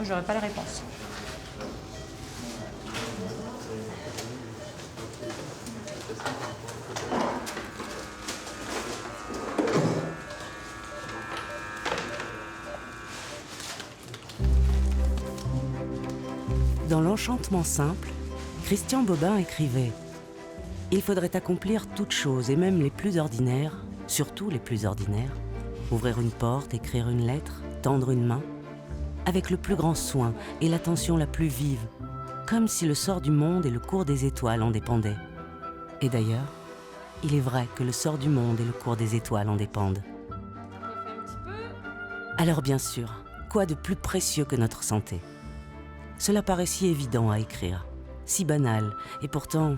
j'aurais pas la réponse. Dans l'enchantement simple, Christian Bobin écrivait « Il faudrait accomplir toutes choses, et même les plus ordinaires, surtout les plus ordinaires, ouvrir une porte, écrire une lettre, tendre une main, avec le plus grand soin et l'attention la plus vive, comme si le sort du monde et le cours des étoiles en dépendaient. Et d'ailleurs, il est vrai que le sort du monde et le cours des étoiles en dépendent. Alors bien sûr, quoi de plus précieux que notre santé ? Cela paraît si évident à écrire, si banal, et pourtant,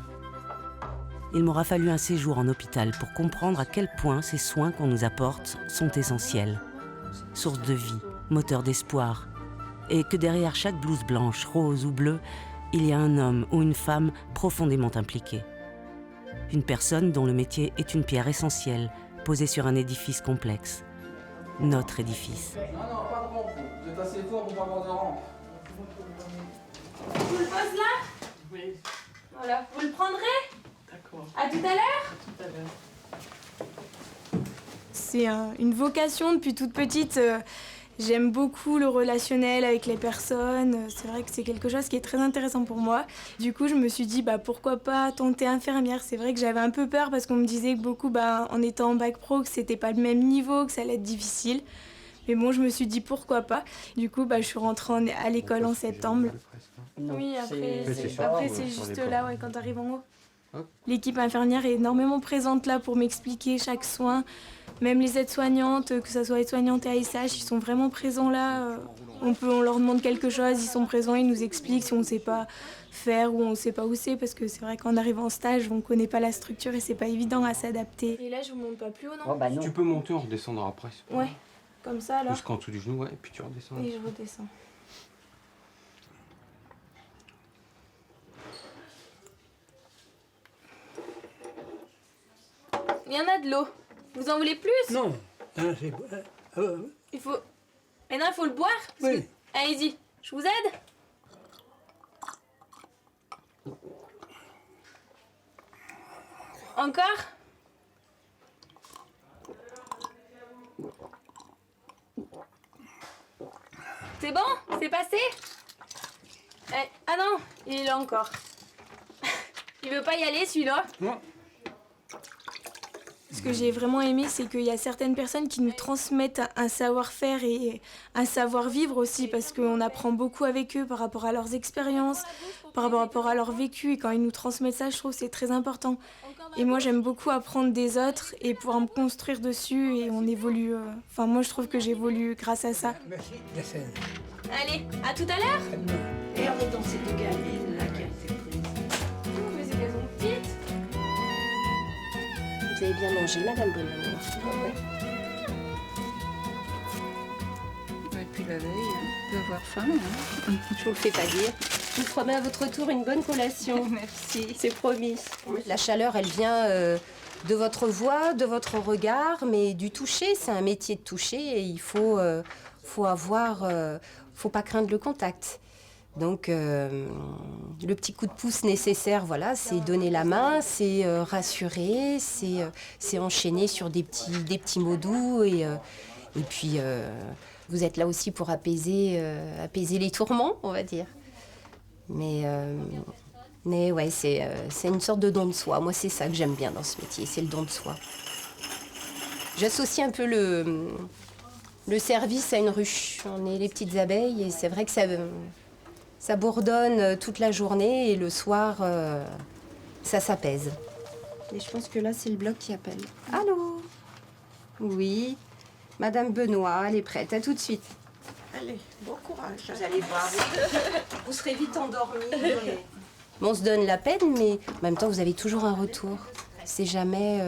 il m'aura fallu un séjour en hôpital pour comprendre à quel point ces soins qu'on nous apporte sont essentiels, source de vie, moteur d'espoir, et que derrière chaque blouse blanche, rose ou bleue, il y a un homme ou une femme profondément impliqué. Une personne dont le métier est une pierre essentielle, posée sur un édifice complexe. Notre édifice. Non, pas de rampe. Vous êtes assez fort pour pas avoir de rampe. Je vous le pose là ? Oui, Voilà. Vous le prendrez ? d'accord. À tout à l'heure ? Tout à l'heure. C'est une vocation depuis toute petite. J'aime beaucoup le relationnel avec les personnes. C'est vrai que c'est quelque chose qui est très intéressant pour moi. Du coup, je me suis dit pourquoi pas tenter infirmière. C'est vrai que j'avais un peu peur parce qu'on me disait que beaucoup, en étant en bac pro, que c'était pas le même niveau, que ça allait être difficile. Mais bon, je me suis dit pourquoi pas. Du coup, je suis rentrée à l'école en septembre. Oui, après c'est juste là, quand tu arrives en haut. L'équipe infirmière est énormément présente là pour m'expliquer chaque soin. Même les aides-soignantes, que ce soit aides-soignantes et ASH, ils sont vraiment présents là. On leur demande quelque chose, ils sont présents, ils nous expliquent si on ne sait pas faire ou on ne sait pas où c'est. Parce que c'est vrai qu'en arrivant en stage, on ne connaît pas la structure et c'est pas évident à s'adapter. Et là, je ne monte pas plus haut, non ? Non. Tu peux monter, on redescendra après. Ouais, comme ça alors. Jusqu'en dessous du genou, et puis tu redescends. Et je redescends. Il y en a de l'eau. Vous en voulez plus ? Non, c'est... Il faut... Maintenant, il faut le boire ? Oui. Allez-y, je vous aide ? Encore ? C'est bon ? C'est passé ? Ah non, il est là encore. Il veut pas y aller celui-là ? Non. Ce que j'ai vraiment aimé, c'est qu'il y a certaines personnes qui nous transmettent un savoir-faire et un savoir-vivre aussi, parce qu'on apprend beaucoup avec eux par rapport à leurs expériences, par rapport à leur vécu, et quand ils nous transmettent ça, je trouve que c'est très important. Et moi, j'aime beaucoup apprendre des autres et pouvoir me construire dessus, et on évolue. Moi, je trouve que j'évolue grâce à ça. Merci, la scène. Allez, à tout à l'heure. Et on est dans cette gamine là qui a été prise. Mais c'est qu'elles sont petites. Vous avez bien mangé, Madame Bonhomme. Et puis la veille, on peut avoir faim. Je vous le fais pas dire. Je vous promets à votre tour une bonne collation. Merci. C'est promis. La chaleur, elle vient de votre voix, de votre regard, mais du toucher. C'est un métier de toucher et il faut pas craindre le contact. Donc, le petit coup de pouce nécessaire, voilà, c'est donner la main, c'est rassurer, c'est enchaîner sur des petits mots doux et puis vous êtes là aussi pour apaiser les tourments, on va dire. Mais ouais, c'est une sorte de don de soi. Moi, c'est ça que j'aime bien dans ce métier, c'est le don de soi. J'associe un peu le service à une ruche. On est les petites abeilles et c'est vrai que ça bourdonne toute la journée et le soir, ça s'apaise. Et je pense que là, c'est le bloc qui appelle. Allô ? Oui, Madame Benoît, elle est prête. À tout de suite. Allez, bon courage. Vous allez voir, vous serez vite endormis. On se donne la peine, mais en même temps, vous avez toujours un retour. C'est jamais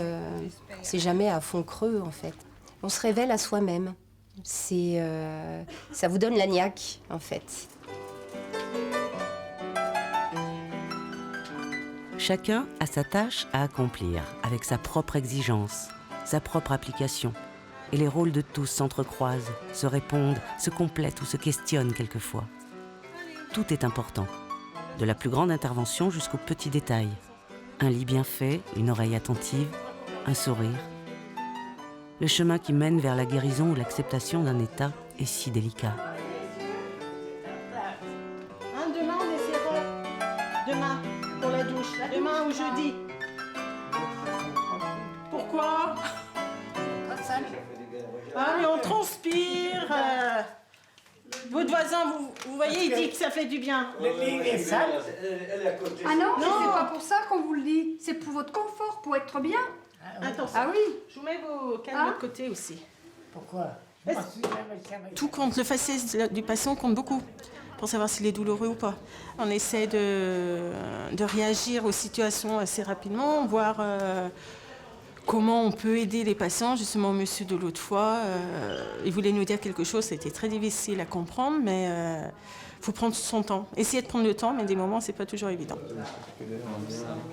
à fond creux, en fait. On se révèle à soi-même. Ça vous donne la niaque, en fait. Chacun a sa tâche à accomplir, avec sa propre exigence, sa propre application. Et les rôles de tous s'entrecroisent, se répondent, se complètent ou se questionnent quelquefois. Tout est important, de la plus grande intervention jusqu'aux petits détails. Un lit bien fait, une oreille attentive, un sourire. Le chemin qui mène vers la guérison ou l'acceptation d'un état est si délicat. Demain, on essaiera. Demain, pour la douche. Demain ou jeudi. Pourquoi? Ah, mais on transpire. Votre voisin, vous voyez, il dit que ça fait du bien. Les sale. Ah non, Non. c'est pas pour ça qu'on vous le dit. C'est pour votre confort, pour être bien. Attention. Ah oui. Je vous mets vos cannes Ah. de l'autre côté aussi. Pourquoi? Tout compte, le faciès du patient compte beaucoup pour savoir s'il est douloureux ou pas. On essaie de réagir aux situations assez rapidement, voir comment on peut aider les patients. Justement, monsieur de l'autre fois, il voulait nous dire quelque chose, c'était très difficile à comprendre, mais il faut prendre son temps. Essayer de prendre le temps, mais des moments, c'est pas toujours évident.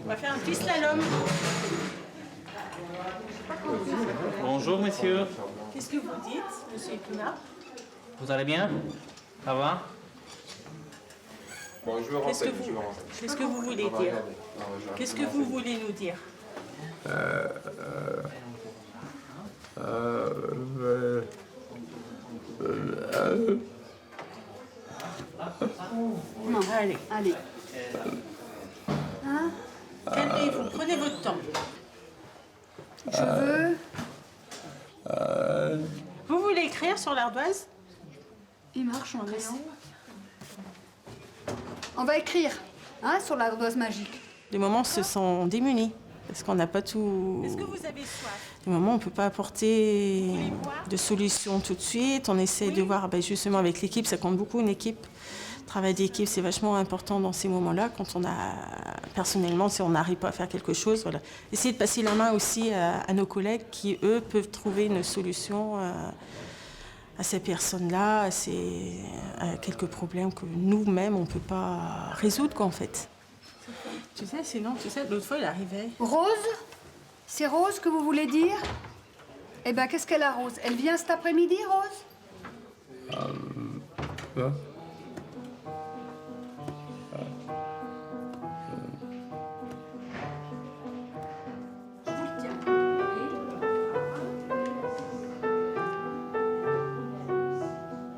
On va faire un petit slalom. Bonjour monsieur, Qu'est-ce que vous dites, monsieur Ipuna? vous allez bien? Ça va? Bon, je vais Qu'est-ce rentrer. que vous voulez dire? Qu'est-ce que vous voulez nous dire? Non. Allez, Allez. Hein? calmez-vous, prenez votre temps. Je veux. Vous voulez écrire sur l'ardoise? Il marche en rayon. On va écrire, hein, sur l'ardoise magique. Des moments, on se sent démunis, parce qu'on n'a pas tout... Est-ce que vous avez soif? Des moments, on ne peut pas apporter de solution tout de suite. On essaie de voir, justement, avec l'équipe, ça compte beaucoup, une équipe. Le travail d'équipe, c'est vachement important dans ces moments-là, quand on a, personnellement, si on n'arrive pas à faire quelque chose, voilà. Essayer de passer la main aussi à nos collègues qui, eux, peuvent trouver une solution à ces personnes-là, à quelques problèmes que nous-mêmes, on ne peut pas résoudre, quoi, en fait. Tu sais, sinon, l'autre fois, il arrivait. Rose? C'est Rose que vous voulez dire? Eh ben, qu'est-ce qu'elle a, Rose? Elle vient cet après-midi, Rose?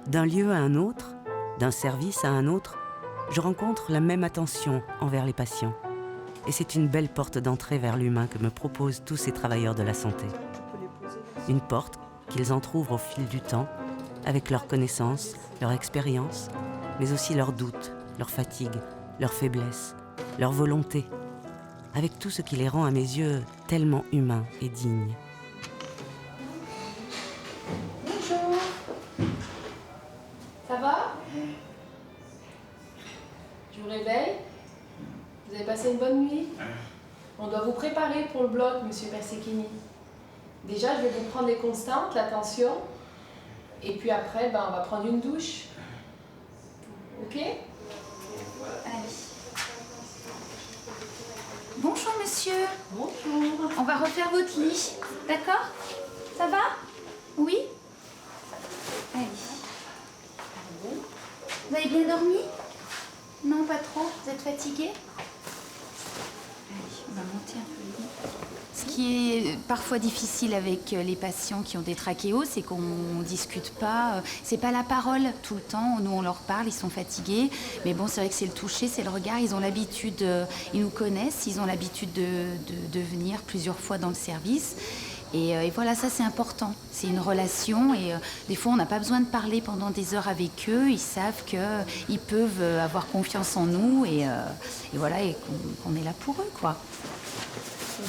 D'un lieu à un autre, d'un service à un autre, je rencontre la même attention envers les patients. Et c'est une belle porte d'entrée vers l'humain que me proposent tous ces travailleurs de la santé. Une porte qu'ils entr'ouvrent au fil du temps, avec leurs connaissances, leur expérience, mais aussi leurs doutes, leurs fatigues, leurs faiblesses, leur volonté, avec tout ce qui les rend à mes yeux tellement humains et dignes. Ça va? Je vous réveille? Vous avez passé une bonne nuit? On doit vous préparer pour le bloc, monsieur Perseghini. Déjà, je vais vous prendre les constantes, la tension. Et puis après, on va prendre une douche. Ok? Allez. Bonjour, monsieur. Bonjour. On va refaire votre lit. D'accord? Ça va? Oui? Allez. Vous avez bien dormi? Non, pas trop. Vous êtes fatigué? Allez, on va monter un peu le lit. Ce qui est parfois difficile avec les patients qui ont des trachéos, c'est qu'on ne discute pas. C'est pas la parole tout le temps. Nous, on leur parle, ils sont fatigués. Mais bon, c'est vrai que c'est le toucher, c'est le regard. Ils ont l'habitude, ils nous connaissent, ils ont l'habitude de venir plusieurs fois dans le service. Et voilà, ça c'est important. C'est une relation et des fois on n'a pas besoin de parler pendant des heures avec eux. Ils savent qu'ils peuvent avoir confiance en nous et voilà, et qu'on est là pour eux, quoi.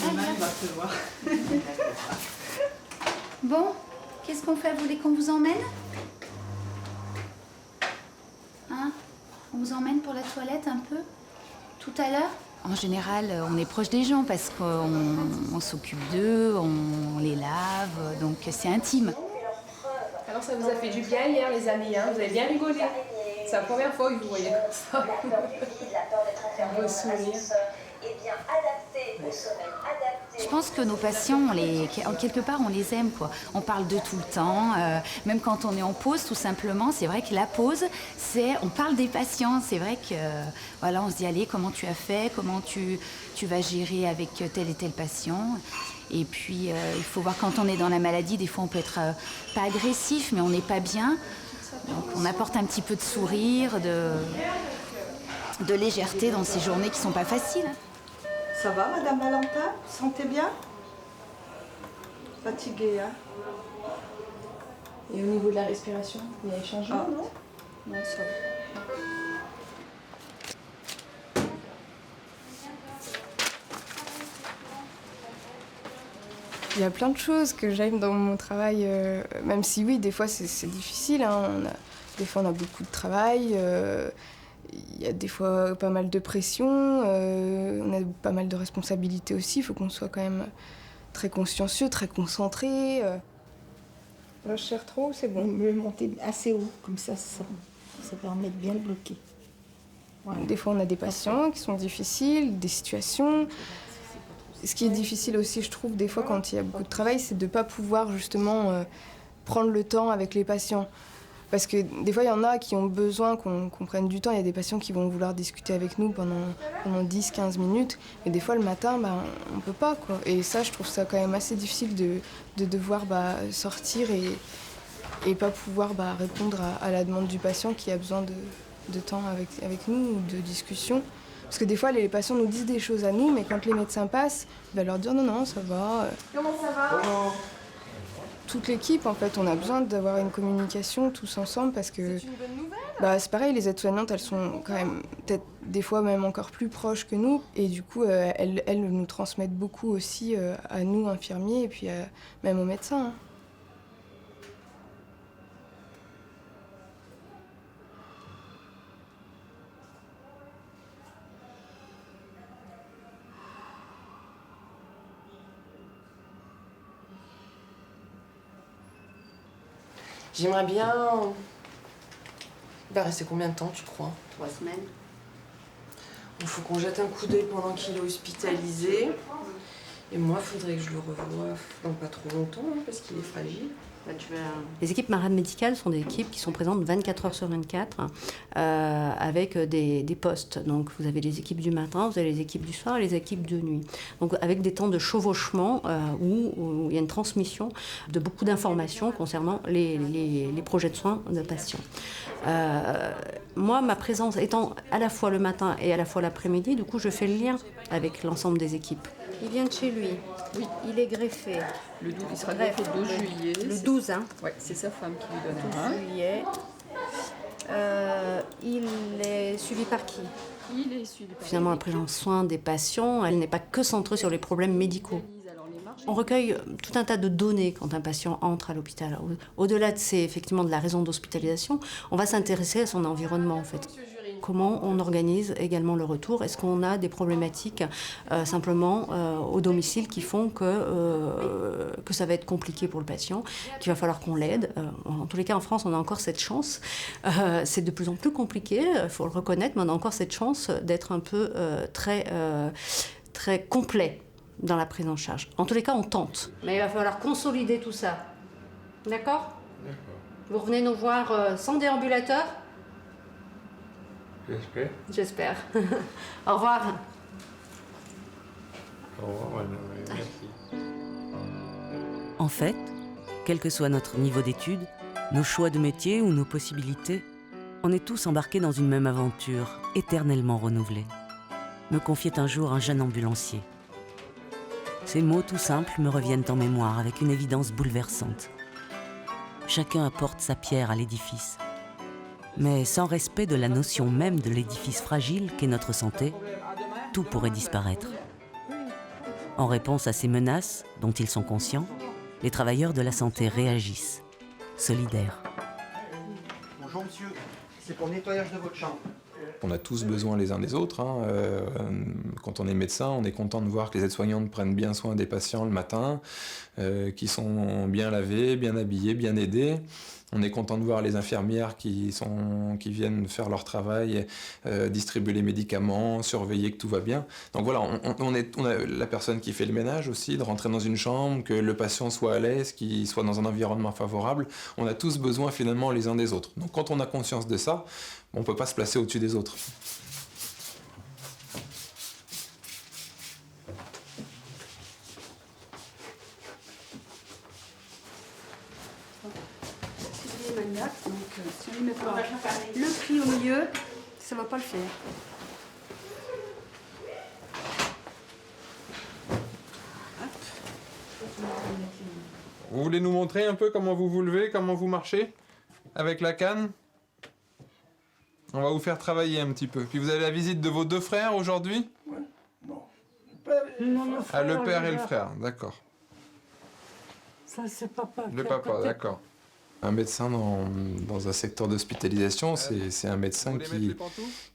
Demain, il va pleuvoir. Bon, qu'est-ce qu'on fait? Vous voulez qu'on vous emmène? Hein? On vous emmène pour la toilette un peu? Tout à l'heure? En général, on est proche des gens parce qu'on s'occupe d'eux, on les lave, donc c'est intime. Alors ça vous a fait du bien hier, les amis, hein? Vous avez bien rigolé. C'est la première fois que je vous voyais comme ça. Un beau sourire. Je pense que nos patients, quelque part, on les aime, quoi. On parle d'eux tout le temps, même quand on est en pause, tout simplement. C'est vrai que la pause, on parle des patients. C'est vrai que, voilà, on se dit, allez, comment tu as fait, comment tu vas gérer avec tel et tel patient. Et puis, il faut voir, quand on est dans la maladie, des fois, on peut être pas agressif, mais on n'est pas bien. Donc, on apporte un petit peu de sourire, de légèreté dans ces journées qui sont pas faciles. Ça va, Madame Valentin? Vous sentez bien? Fatiguée, hein? Et au niveau de la respiration, il y a des changements, non? Non, ça va. Il y a plein de choses que j'aime dans mon travail, même si oui, des fois c'est difficile. Hein. Des fois on a beaucoup de travail, il y a des fois pas mal de pression, on a pas mal de responsabilités aussi. Il faut qu'on soit quand même très consciencieux, très concentré. Là, je serre trop, c'est bon. Me monter assez haut, comme ça permet de bien le bloquer. Voilà. Des fois on a des patients qui sont difficiles, des situations. Ce qui est difficile aussi, je trouve, des fois, quand il y a beaucoup de travail, c'est de ne pas pouvoir, justement, prendre le temps avec les patients. Parce que des fois, il y en a qui ont besoin qu'on prenne du temps. Il y a des patients qui vont vouloir discuter avec nous pendant 10-15 minutes. Mais des fois, le matin, on ne peut pas, quoi. Et ça, je trouve ça quand même assez difficile de devoir sortir et pas pouvoir répondre à la demande du patient qui a besoin de temps avec nous ou de discussion. Parce que des fois, les patients nous disent des choses à nous, mais quand les médecins passent, on va leur dire non, ça va. Comment ça va? Toute l'équipe, en fait, on a besoin d'avoir une communication tous ensemble parce que... C'est une bonne nouvelle? C'est pareil, les aides-soignantes, elles sont quand même peut-être des fois même encore plus proches que nous. Et du coup, elles nous transmettent beaucoup aussi à nous, infirmiers, et puis même aux médecins. Hein. J'aimerais bien... rester combien de temps, tu crois? 3 semaines. Il faut qu'on jette un coup d'œil pendant qu'il est hospitalisé. Et moi, il faudrait que je le revoie dans pas trop longtemps, hein, parce qu'il est fragile. Les équipes marades médicales sont des équipes qui sont présentes 24 heures sur 24 avec des postes. Donc vous avez les équipes du matin, vous avez les équipes du soir et les équipes de nuit. Donc avec des temps de chevauchement où il y a une transmission de beaucoup d'informations concernant les projets de soins de patients. Moi, ma présence étant à la fois le matin et à la fois l'après-midi, du coup je fais le lien avec l'ensemble des équipes. Il vient de chez lui. Oui. Il est greffé. Il sera greffé le 12 juillet. Le 12, hein? Oui, c'est sa femme qui lui donne 12 juillet. Il est suivi par qui? Finalement, la prise en soin des patients, elle n'est pas que centrée sur les problèmes médicaux. On recueille tout un tas de données quand un patient entre à l'hôpital. Au-delà effectivement de la raison d'hospitalisation, on va s'intéresser à son environnement, en fait. Comment on organise également le retour? Est-ce qu'on a des problématiques simplement au domicile qui font que ça va être compliqué pour le patient, qu'il va falloir qu'on l'aide? En tous les cas, en France, on a encore cette chance. C'est de plus en plus compliqué, il faut le reconnaître, mais on a encore cette chance d'être un peu très complet dans la prise en charge. En tous les cas, on tente. Mais il va falloir consolider tout ça. D'accord? Vous revenez nous voir sans déambulateur? J'espère. J'espère. Au revoir. Au revoir, madame. Merci. En fait, quel que soit notre niveau d'études, nos choix de métier ou nos possibilités, on est tous embarqués dans une même aventure, éternellement renouvelée. Me confiait un jour un jeune ambulancier. Ces mots tout simples me reviennent en mémoire avec une évidence bouleversante. Chacun apporte sa pierre à l'édifice. Mais sans respect de la notion même de l'édifice fragile qu'est notre santé, tout pourrait disparaître. En réponse à ces menaces, dont ils sont conscients, les travailleurs de la santé réagissent, solidaires. Bonjour monsieur, c'est pour le nettoyage de votre chambre. On a tous besoin les uns des autres. Hein. Quand on est médecin, on est content de voir que les aides-soignantes prennent bien soin des patients le matin, qui sont bien lavés, bien habillés, bien aidés. On est content de voir les infirmières qui viennent faire leur travail, distribuer les médicaments, surveiller que tout va bien. Donc voilà, on a la personne qui fait le ménage aussi, de rentrer dans une chambre, que le patient soit à l'aise, qu'il soit dans un environnement favorable. On a tous besoin finalement les uns des autres. Donc quand on a conscience de ça, on ne peut pas se placer au-dessus des autres. Donc si on ne met pas le prix au milieu, ça ne va pas le faire. Vous voulez nous montrer un peu comment vous levez, comment vous marchez avec la canne? On va vous faire travailler un petit peu. Puis vous avez la visite de vos 2 frères aujourd'hui? Ouais. Non. Le frère, le père et le frère, d'accord. Ça, c'est papa. Le papa, d'accord. Un médecin dans un secteur d'hospitalisation, c'est un médecin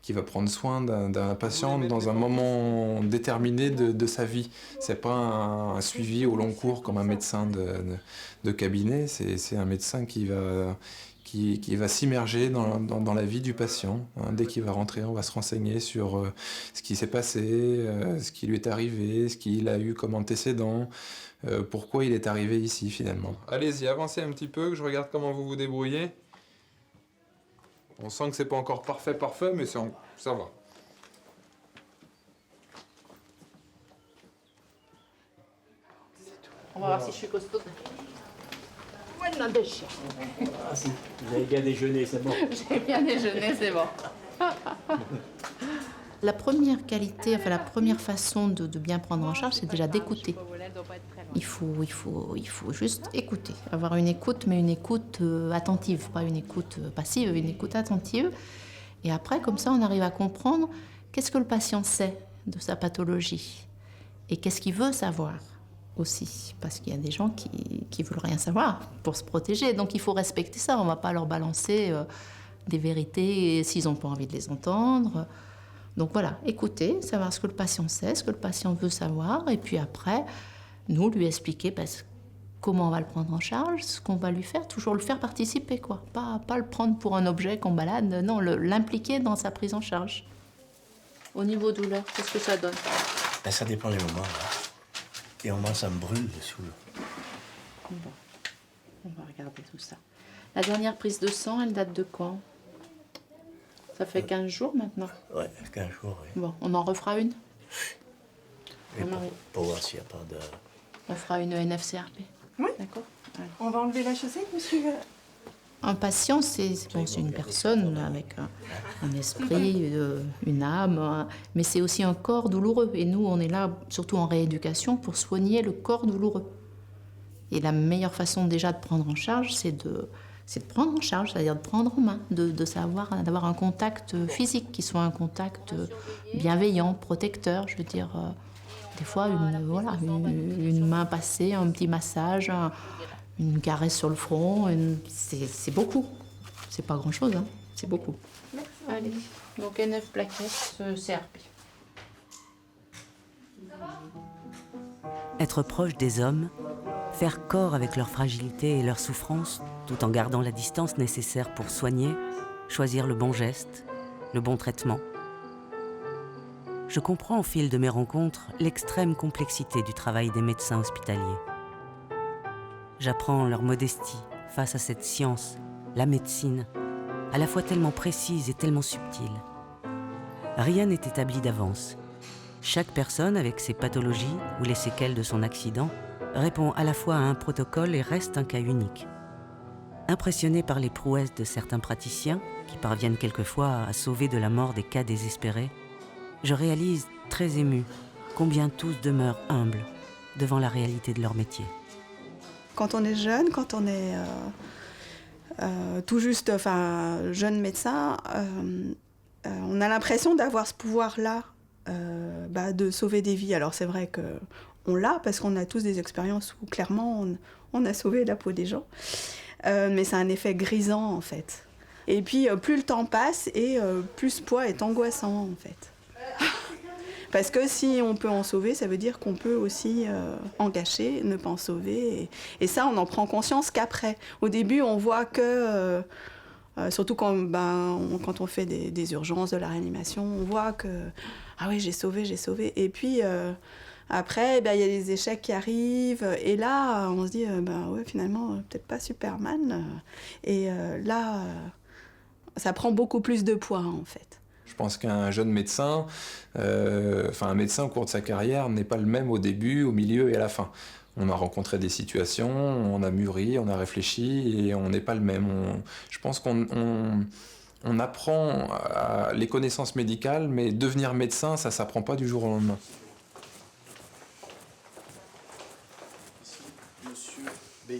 qui va prendre soin d'un patient dans un moment déterminé de sa vie. C'est pas un suivi au long cours comme un médecin de cabinet, c'est un médecin qui va s'immerger dans la vie du patient. Dès qu'il va rentrer, on va se renseigner sur ce qui s'est passé, ce qui lui est arrivé, ce qu'il a eu comme antécédent, pourquoi il est arrivé ici finalement. Allez-y, avancez un petit peu, que je regarde comment vous vous débrouillez. On sent que c'est pas encore parfait, mais ça va. On va voir si je suis costaud. Bueno, déchire. Ah si, vous avez bien déjeuné, c'est bon. J'ai bien déjeuné, c'est bon. La première qualité, enfin la première façon de bien prendre en charge, c'est déjà d'écouter. Il faut juste écouter, avoir une écoute, mais une écoute attentive, pas une écoute passive, une écoute attentive. Et après, comme ça, on arrive à comprendre qu'est-ce que le patient sait de sa pathologie et qu'est-ce qu'il veut savoir aussi, parce qu'il y a des gens qui veulent rien savoir pour se protéger, donc il faut respecter ça. On va pas leur balancer des vérités s'ils n'ont pas envie de les entendre. Donc voilà, écouter, savoir ce que le patient sait, ce que le patient veut savoir, et puis après, nous lui expliquer comment on va le prendre en charge, ce qu'on va lui faire, toujours le faire participer, quoi. Pas le prendre pour un objet qu'on balade, non, l'impliquer dans sa prise en charge. Au niveau douleur, qu'est-ce que ça donne? Ben, ça dépend des moments, là. Et au moins, ça me brûle dessous. Bon, on va regarder tout ça. La dernière prise de sang, elle date de quand? Ça fait 15 jours maintenant? Ouais, 15 jours, oui. Bon, on en refera une? Pour voir s'il n'y a pas de... On fera une NFCRP. Oui. D'accord. Ouais. On va enlever la chaussette, monsieur? Un patient, c'est une personne avec un esprit, une âme, mais c'est aussi un corps douloureux. Et nous, on est là, surtout en rééducation, pour soigner le corps douloureux. Et la meilleure façon déjà de prendre en charge, c'est de prendre en charge, c'est-à-dire de prendre en main, de savoir, d'avoir un contact physique qui soit un contact bienveillant, protecteur. Je veux dire, des fois, une main passée, un petit massage, une caresse sur le front, c'est beaucoup. C'est pas grand-chose, hein, c'est beaucoup. Merci. Allez, donc NF plaquettes, CRP. Être proche des hommes, faire corps avec leur fragilité et leur souffrance, tout en gardant la distance nécessaire pour soigner, choisir le bon geste, le bon traitement. Je comprends au fil de mes rencontres l'extrême complexité du travail des médecins hospitaliers. J'apprends leur modestie face à cette science, la médecine, à la fois tellement précise et tellement subtile. Rien n'est établi d'avance. Chaque personne avec ses pathologies ou les séquelles de son accident répond à la fois à un protocole et reste un cas unique. Impressionné par les prouesses de certains praticiens, qui parviennent quelquefois à sauver de la mort des cas désespérés, je réalise, très ému, combien tous demeurent humbles devant la réalité de leur métier. Quand on est jeune, quand on est tout juste jeune médecin, on a l'impression d'avoir ce pouvoir-là, de sauver des vies. Alors c'est vrai qu'on l'a, parce qu'on a tous des expériences où clairement on a sauvé la peau des gens. Mais c'est un effet grisant en fait. Et puis plus le temps passe et plus ce poids est angoissant en fait. Parce que si on peut en sauver, ça veut dire qu'on peut aussi en gâcher, ne pas en sauver. Et ça, on en prend conscience qu'après. Au début, on voit que, surtout quand on fait des urgences, de la réanimation, on voit que, ah oui, j'ai sauvé. Et puis, après, il y a des échecs qui arrivent. Et là, on se dit, ouais, finalement, peut-être pas Superman. Et là, ça prend beaucoup plus de poids, en fait. Je pense qu'un jeune médecin, un médecin au cours de sa carrière n'est pas le même au début, au milieu et à la fin. On a rencontré des situations, on a mûri, on a réfléchi et on n'est pas le même. Je pense qu'on apprend les connaissances médicales, mais devenir médecin, ça ne s'apprend pas du jour au lendemain. Monsieur B.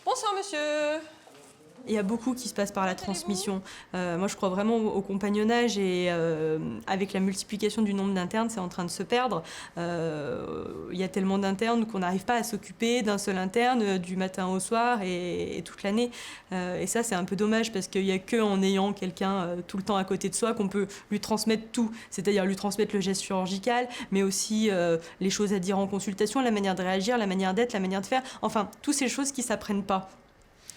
Bonsoir monsieur. Il y a beaucoup qui se passe par la transmission. Moi, je crois vraiment au compagnonnage et avec la multiplication du nombre d'internes, c'est en train de se perdre. Il y a tellement d'internes qu'on n'arrive pas à s'occuper d'un seul interne du matin au soir et toute l'année. Et ça, c'est un peu dommage parce qu'il n'y a qu'en ayant quelqu'un tout le temps à côté de soi qu'on peut lui transmettre tout. C'est-à-dire lui transmettre le geste chirurgical, mais aussi les choses à dire en consultation, la manière de réagir, la manière d'être, la manière de faire. Enfin, toutes ces choses qui ne s'apprennent pas.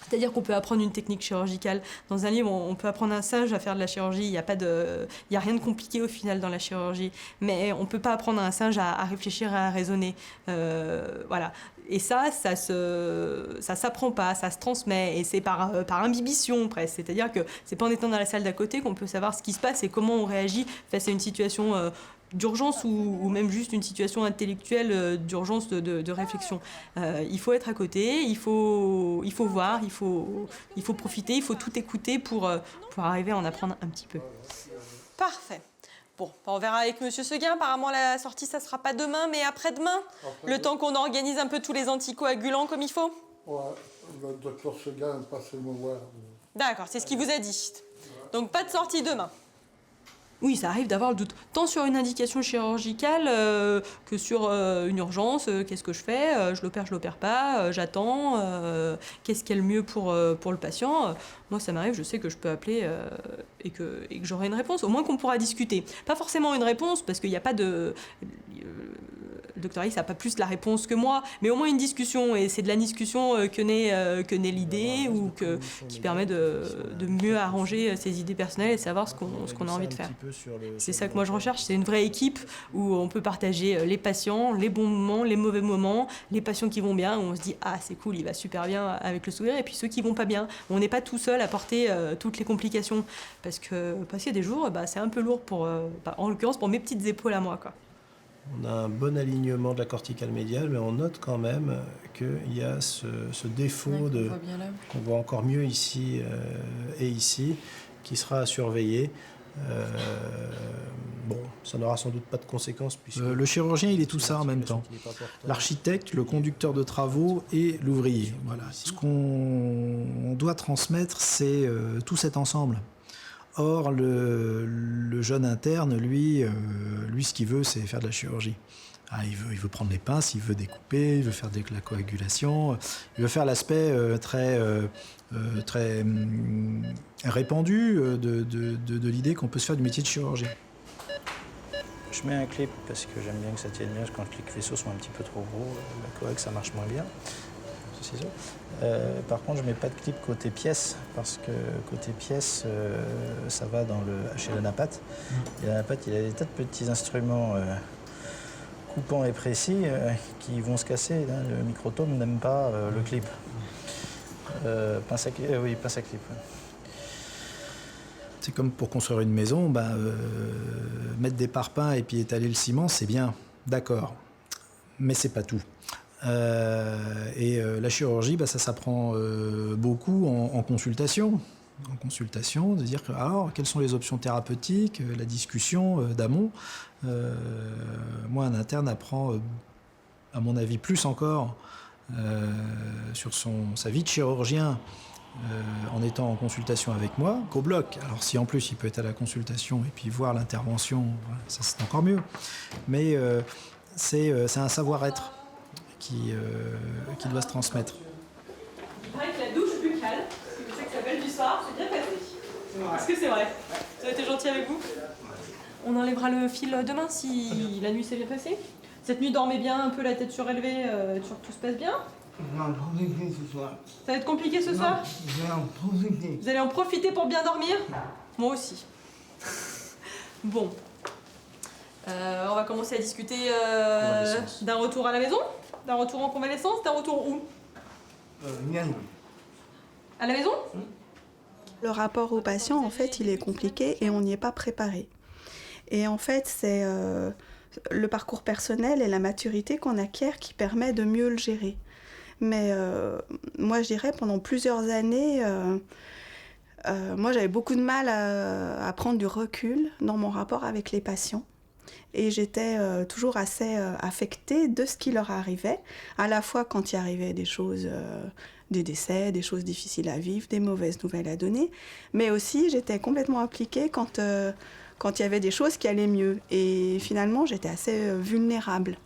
C'est-à-dire qu'on peut apprendre une technique chirurgicale. Dans un livre, on peut apprendre un singe à faire de la chirurgie. Il n'y a rien de compliqué au final dans la chirurgie. Mais on ne peut pas apprendre à un singe à réfléchir et à raisonner. Voilà. Et ça s'apprend pas, ça se transmet. Et c'est par imbibition presque. C'est-à-dire que c'est pas en étant dans la salle d'à côté qu'on peut savoir ce qui se passe et comment on réagit face à une situation d'urgence ou même juste une situation intellectuelle d'urgence de réflexion. Il faut être à côté, il faut voir, il faut profiter, il faut tout écouter pour arriver à en apprendre un petit peu. Parfait. Bon, on verra avec Monsieur Seguin. Apparemment, la sortie, ça sera pas demain, mais après-demain. Le temps qu'on organise un peu tous les anticoagulants comme il faut. Ouais, le docteur Seguin est passé me voir. D'accord, c'est ce qu'il vous a dit. Donc, pas de sortie demain. Oui, ça arrive d'avoir le doute, tant sur une indication chirurgicale que sur une urgence. Qu'est-ce que je fais? Je l'opère pas, j'attends. Qu'est-ce qui est le mieux pour le patient? Moi, ça m'arrive, je sais que je peux appeler et que j'aurai une réponse. Au moins qu'on pourra discuter. Pas forcément une réponse, parce qu'il n'y a pas de... Le docteur X n'a pas plus la réponse que moi, mais au moins une discussion. Et c'est de la discussion que naît l'idée ou qui permet de mieux arranger ses idées personnelles et savoir ce qu'on a envie de faire. C'est ça que moi je recherche, c'est une vraie équipe où on peut partager les patients, les bons moments, les mauvais moments, les patients qui vont bien, où on se dit « Ah, c'est cool, il va super bien avec le sourire », et puis ceux qui vont pas bien. On n'est pas tout seul à porter toutes les complications, parce qu'il y a des jours, c'est un peu lourd, en l'occurrence pour mes petites épaules à moi, quoi. On a un bon alignement de la corticale médiale, mais on note quand même qu'il y a ce défaut qu'on voit encore mieux ici et ici, qui sera à surveiller. Bon, ça n'aura sans doute pas de conséquences. Le chirurgien, il est tout ça en même temps. L'architecte, le conducteur de travaux et l'ouvrier. Voilà. Ce qu'on doit transmettre, c'est tout cet ensemble. Or, le jeune interne, lui, ce qu'il veut, c'est faire de la chirurgie. Il veut prendre les pinces, il veut découper, il veut faire de la coagulation, il veut faire l'aspect très répandu de l'idée qu'on peut se faire du métier de chirurgien. Je mets un clip parce que j'aime bien que ça tienne bien, quand les vaisseaux sont un petit peu trop gros, la coag ça marche moins bien. C'est ça. Par contre, je mets pas de clip côté pièce parce que côté pièce, ça va chez l'anapathe. Et l'anapathe, il a des tas de petits instruments coupants et précis qui vont se casser. Hein. Le microtome n'aime pas le clip. Pince à clip. Ouais. C'est comme pour construire une maison, mettre des parpaings et puis étaler le ciment, c'est bien, d'accord, mais c'est pas tout. La chirurgie, ça s'apprend beaucoup en consultation. En consultation, de dire alors quelles sont les options thérapeutiques, la discussion d'amont. Moi, un interne apprend, à mon avis, plus encore sur sa vie de chirurgien en étant en consultation avec moi qu'au bloc. Alors si en plus il peut être à la consultation et puis voir l'intervention, ça c'est encore mieux. Mais c'est un savoir-être qui doit se transmettre. Il paraît que la douche buccale, c'est comme ça que ça s'appelle du soir, c'est bien passé. Est-ce que c'est vrai? Vous avez été gentil avec vous? On enlèvera le fil demain si la nuit s'est bien passée. Cette nuit, dormez bien, un peu la tête surélevée, sûr que tout se passe bien. Non, compliqué ce soir. Ça va être compliqué ce soir? Je vais en profiter. Vous allez en profiter pour bien dormir? Moi aussi. Bon. On va commencer à discuter d'un retour à la maison, d'un retour en convalescence, d'un retour où? Bien. À la maison? Le rapport au patient, en fait, il est compliqué et on n'y est pas préparé. Et en fait, c'est le parcours personnel et la maturité qu'on acquiert qui permet de mieux le gérer. Mais moi, je dirais, pendant plusieurs années, moi, j'avais beaucoup de mal à prendre du recul dans mon rapport avec les patients. Et j'étais toujours assez affectée de ce qui leur arrivait, à la fois quand il arrivait des choses, des décès, des choses difficiles à vivre, des mauvaises nouvelles à donner, mais aussi j'étais complètement impliquée quand il y avait des choses qui allaient mieux. Et finalement, j'étais assez vulnérable.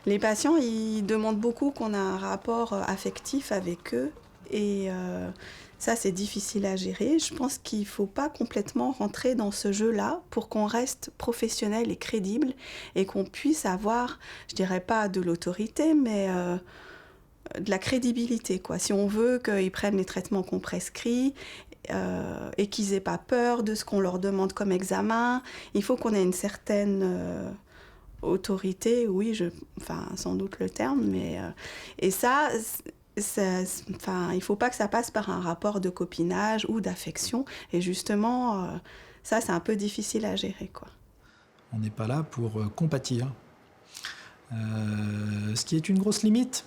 Les patients, ils demandent beaucoup qu'on a un rapport affectif avec eux et ça, c'est difficile à gérer. Je pense qu'il ne faut pas complètement rentrer dans ce jeu-là pour qu'on reste professionnel et crédible et qu'on puisse avoir, je dirais pas de l'autorité, mais de la crédibilité, quoi. Si on veut qu'ils prennent les traitements qu'on prescrit et qu'ils n'aient pas peur de ce qu'on leur demande comme examen, il faut qu'on ait une certaine autorité, oui, enfin, sans doute le terme, mais... et ça... il ne faut pas que ça passe par un rapport de copinage ou d'affection. Et justement, ça, c'est un peu difficile à gérer, quoi. On n'est pas là pour compatir. Ce qui est une grosse limite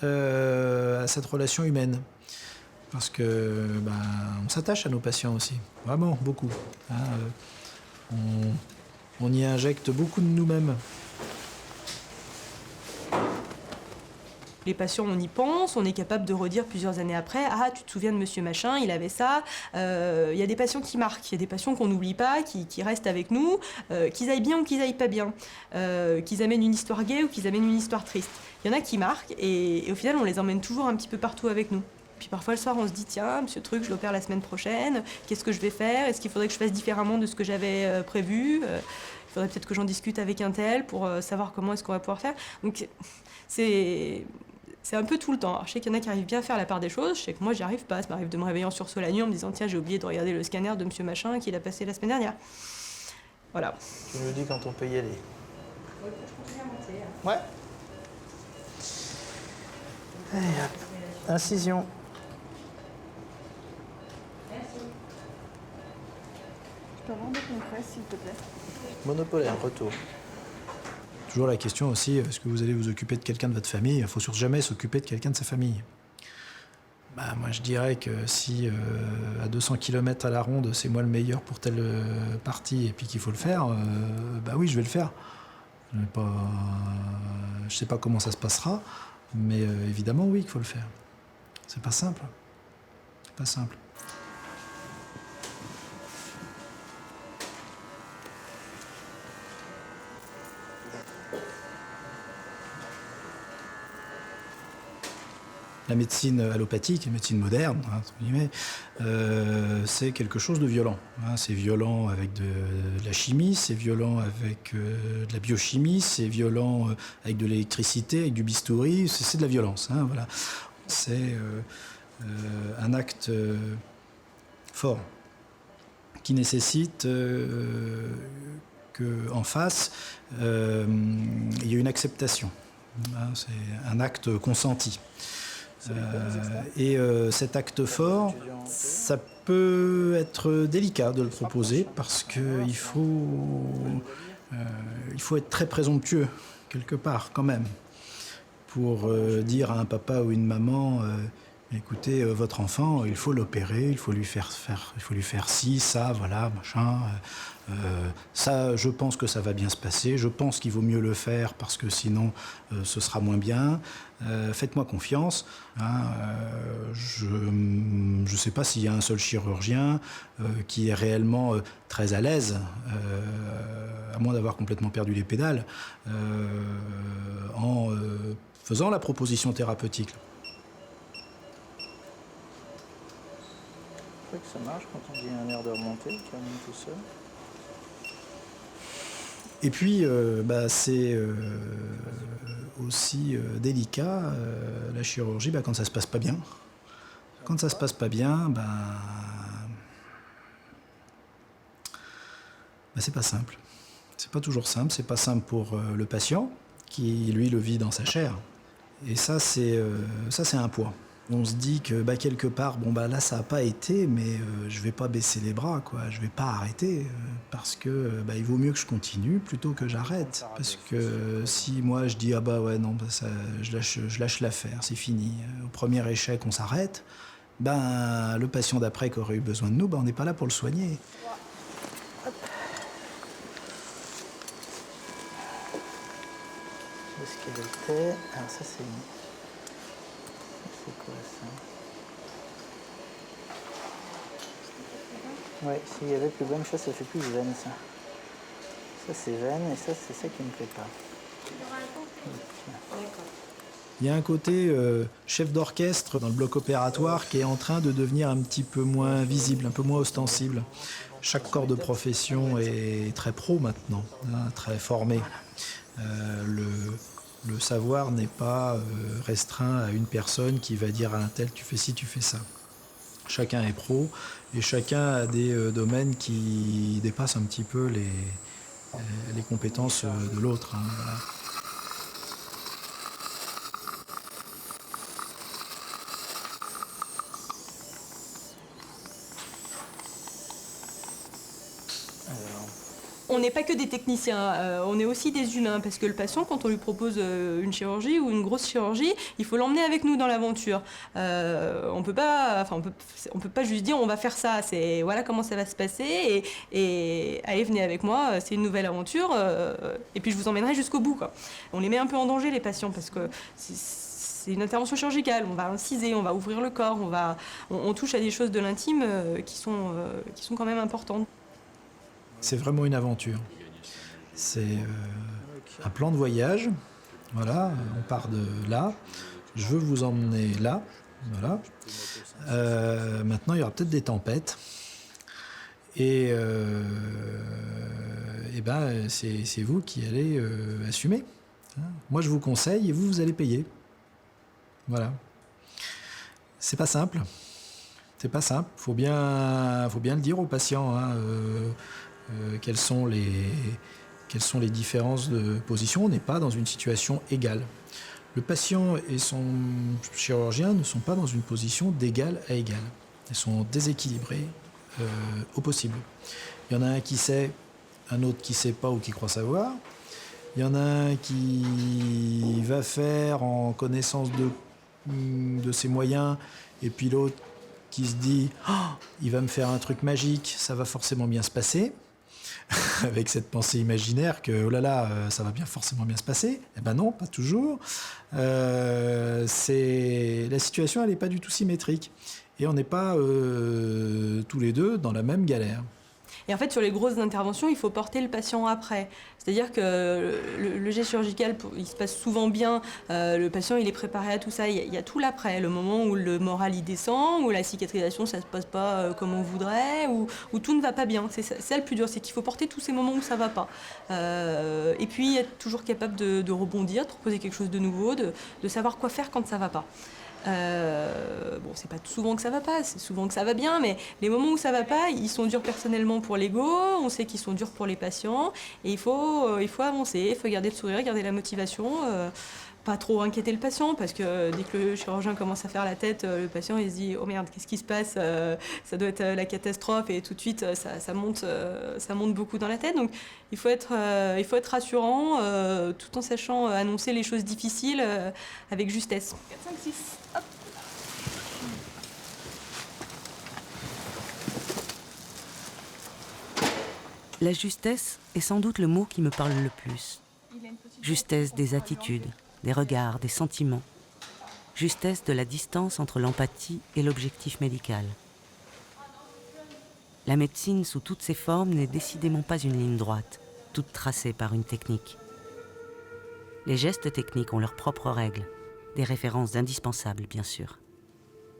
à cette relation humaine. Parce que on s'attache à nos patients aussi. Vraiment, beaucoup. On y injecte beaucoup de nous-mêmes. Les patients, on y pense, on est capable de redire plusieurs années après « Ah, tu te souviens de monsieur machin, il avait ça ». Il y a des patients qui marquent, il y a des patients qu'on n'oublie pas, qui restent avec nous, qu'ils aillent bien ou qu'ils aillent pas bien, qu'ils amènent une histoire gaie ou qu'ils amènent une histoire triste. Il y en a qui marquent et au final, on les emmène toujours un petit peu partout avec nous. Puis parfois le soir, on se dit « Tiens, monsieur Truc, je l'opère la semaine prochaine, qu'est-ce que je vais faire? Est-ce qu'il faudrait que je fasse différemment de ce que j'avais prévu ? Il faudrait peut-être que j'en discute avec un tel pour savoir comment est-ce qu'on va pouvoir faire. » Donc c'est un peu tout le temps. Alors, je sais qu'il y en a qui arrivent bien à faire la part des choses. Je sais que moi, j'y arrive pas. Ça m'arrive de me réveiller en sursaut la nuit en me disant « Tiens, j'ai oublié de regarder le scanner de monsieur machin qu'il a passé la semaine dernière. » Voilà. Tu nous dis quand on peut y aller. Oui, je continue à monter. Ouais. Allez, hop. Incision. Merci. Je peux avoir des compresses, s'il te plaît. Monopolaire, retour. Toujours la question aussi, est-ce que vous allez vous occuper de quelqu'un de votre famille? Il ne faut surtout jamais s'occuper de quelqu'un de sa famille. Moi, je dirais que si à 200 km à la ronde, c'est moi le meilleur pour telle partie et puis qu'il faut le faire, oui, je vais le faire. Je ne sais pas comment ça se passera, mais évidemment, oui, qu'il faut le faire. C'est pas simple. C'est pas simple. La médecine allopathique, la médecine moderne, entre guillemets, c'est quelque chose de violent. C'est violent avec de la chimie, c'est violent avec de la biochimie, c'est violent avec de l'électricité, avec du bistouri, c'est de la violence. Voilà. C'est un acte fort qui nécessite qu'en face, il y ait une acceptation. C'est un acte consenti. Cet acte fort, ça peut être délicat de le proposer parce qu'il faut être très présomptueux quelque part quand même pour dire à un papa ou une maman écoutez, votre enfant, il faut l'opérer, il faut lui faire ci, ça, voilà, machin. Ça, je pense que ça va bien se passer. Je pense qu'il vaut mieux le faire parce que sinon, ce sera moins bien. Faites-moi confiance. Je ne sais pas s'il y a un seul chirurgien qui est réellement très à l'aise, à moins d'avoir complètement perdu les pédales, en faisant la proposition thérapeutique. fois que ça marche quand on dit un air de remontée, qui remonte tout seul. Et puis, c'est aussi délicat, la chirurgie, quand ça se passe pas bien. Quand ça se passe pas bien, c'est pas simple. C'est pas toujours simple. C'est pas simple pour le patient, qui lui le vit dans sa chair. Et ça, c'est un poids. On se dit que quelque part, là ça n'a pas été, mais je vais pas baisser les bras, quoi. Je vais pas arrêter, parce que il vaut mieux que je continue plutôt que j'arrête. Parce que si moi je dis je lâche l'affaire, c'est fini. Au premier échec, on s'arrête. Le patient d'après qui aurait eu besoin de nous, on n'est pas là pour le soigner. Où est-ce qu'elle était? Alors ça c'est quoi ça? Ouais, s'il y avait plus bonne chose, ça fait plus veine ça. Ça c'est veine et ça c'est ça qui me plaît pas. Il y a un côté chef d'orchestre dans le bloc opératoire qui est en train de devenir un petit peu moins visible, un peu moins ostensible. Chaque corps de profession est très pro maintenant, très formé. Le savoir n'est pas restreint à une personne qui va dire à un tel tu fais ci, tu fais ça. Chacun est pro et chacun a des domaines qui dépassent un petit peu les compétences de l'autre. Voilà. On n'est pas que des techniciens, on est aussi des humains, parce que le patient, quand on lui propose une chirurgie ou une grosse chirurgie, il faut l'emmener avec nous dans l'aventure. On peut pas juste dire on va faire ça, c'est voilà comment ça va se passer, et allez, venez avec moi, c'est une nouvelle aventure, et puis je vous emmènerai jusqu'au bout, quoi. On les met un peu en danger, les patients, parce que c'est une intervention chirurgicale, on va inciser, on va ouvrir le corps, on touche à des choses de l'intime qui sont quand même importantes. C'est vraiment une aventure. C'est un plan de voyage. Voilà, on part de là. Je veux vous emmener là. Voilà. Maintenant, il y aura peut-être des tempêtes. Et c'est vous qui allez assumer. Moi, je vous conseille et vous allez payer. Voilà. C'est pas simple. C'est pas simple. Faut bien le dire aux patients. Quelles sont les différences de position. On n'est pas dans une situation égale. Le patient et son chirurgien ne sont pas dans une position d'égal à égal. Ils sont déséquilibrés au possible. Il y en a un qui sait, un autre qui ne sait pas ou qui croit savoir. Il y en a un qui va faire en connaissance de ses moyens, et puis l'autre qui se dit « Oh, il va me faire un truc magique, ça va forcément bien se passer ». Avec cette pensée imaginaire que oh là là, ça va bien forcément bien se passer. Eh ben non, pas toujours. La situation, elle n'est pas du tout symétrique. Et on n'est pas tous les deux dans la même galère. Et en fait, sur les grosses interventions, il faut porter le patient après. C'est-à-dire que le geste chirurgical, il se passe souvent bien, le patient il est préparé à tout ça, il y a tout l'après, le moment où le moral il descend, où la cicatrisation ça se passe pas comme on voudrait, où tout ne va pas bien. C'est ça le plus dur, c'est qu'il faut porter tous ces moments où ça va pas. Et puis être toujours capable de rebondir, de proposer quelque chose de nouveau, de savoir quoi faire quand ça va pas. C'est pas souvent que ça va pas, c'est souvent que ça va bien, mais les moments où ça va pas, ils sont durs personnellement pour l'ego, on sait qu'ils sont durs pour les patients, et il faut avancer, il faut garder le sourire, garder la motivation, pas trop inquiéter le patient, parce que dès que le chirurgien commence à faire la tête, le patient il se dit oh merde, qu'est-ce qui se passe, ça doit être la catastrophe, et tout de suite ça monte beaucoup dans la tête. Donc il faut être rassurant, tout en sachant annoncer les choses difficiles avec justesse. 4, 5, 6, hop. La justesse est sans doute le mot qui me parle le plus. Justesse des attitudes, des regards, des sentiments. Justesse de la distance entre l'empathie et l'objectif médical. La médecine sous toutes ses formes n'est décidément pas une ligne droite, toute tracée par une technique. Les gestes techniques ont leurs propres règles, des références indispensables bien sûr.